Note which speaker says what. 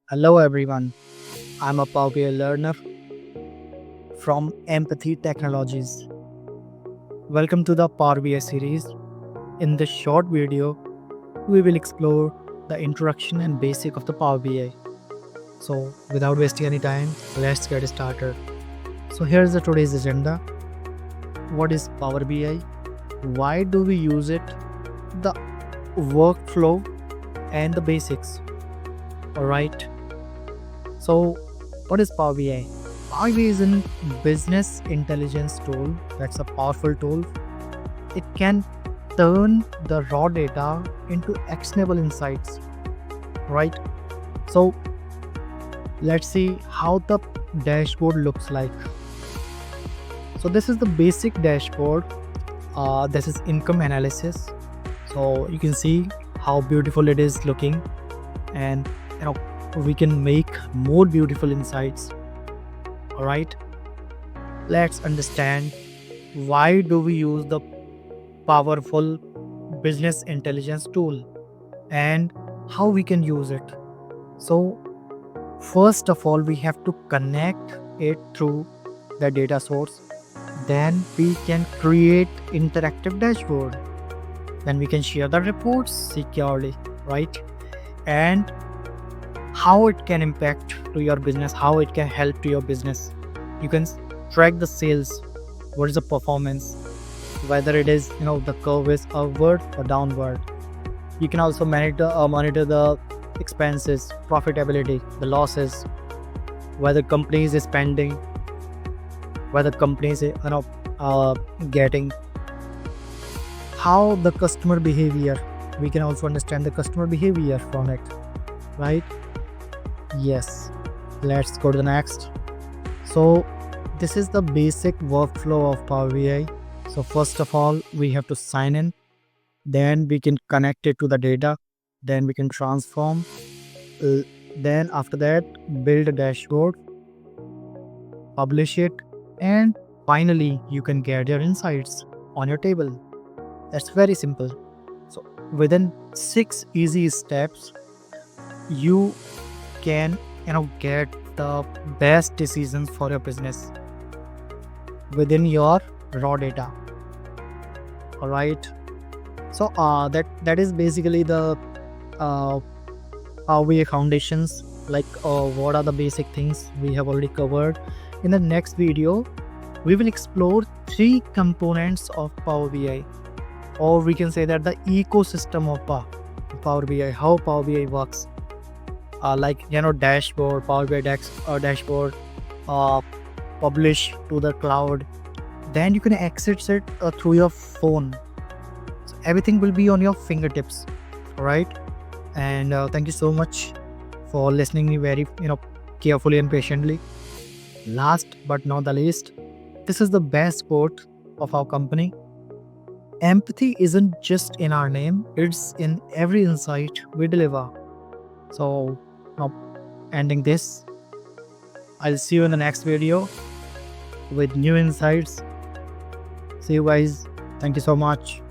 Speaker 1: Hello everyone, I'm a Power BI learner from Empathy Technologies. Welcome to the Power BI series. In this short video, we will explore the introduction and basic of the Power BI. So without wasting any time, let's get started. So here's the today's agenda. What is Power BI? Why do we use it? The workflow and the basics. Alright. So what is Power BI? Power BI is a business intelligence tool. That's a powerful tool. It can turn the raw data into actionable insights, right? So let's see how the dashboard looks like. So this is the basic dashboard. This is income analysis. So you can see how beautiful it is looking, and we can make more beautiful insights. All right, let's understand why do we use the powerful business intelligence tool and how we can use it. So first of all, we have to connect it through the data source. Then we can create interactive dashboard. Then we can share the reports securely, right? And how it can impact to your business, how it can help to your business. You can track the sales, what is the performance, whether it is the curve is upward or downward. You can also monitor the expenses, profitability, the losses, whether companies is spending, whether companies getting, how the customer behavior. We can also understand the customer behavior from it, right? Yes, let's go to the next. So this is the basic workflow of Power BI. So first of all, we have to sign in, then we can connect it to the data, then we can transform, then after that build a dashboard, publish it, and finally you can get your insights on your table. That's very simple. So within 6 easy steps, you can get the best decisions for your business within your raw data. All right, so that is basically the Power BI foundations. Like what are the basic things we have already covered. In the next video, we will explore 3 components of Power BI, or we can say that the ecosystem of Power BI, how Power BI works. Like dashboard, Power BI dashboard, publish to the cloud. Then you can access it through your phone. So everything will be on your fingertips. All right, and thank you so much for listening me very carefully and patiently. Last but not the least, this is the best quote of our company. Empathy isn't just in our name, it's in every insight we deliver. So now, ending this, I'll see you in the next video with new insights. See you guys. Thank you so much.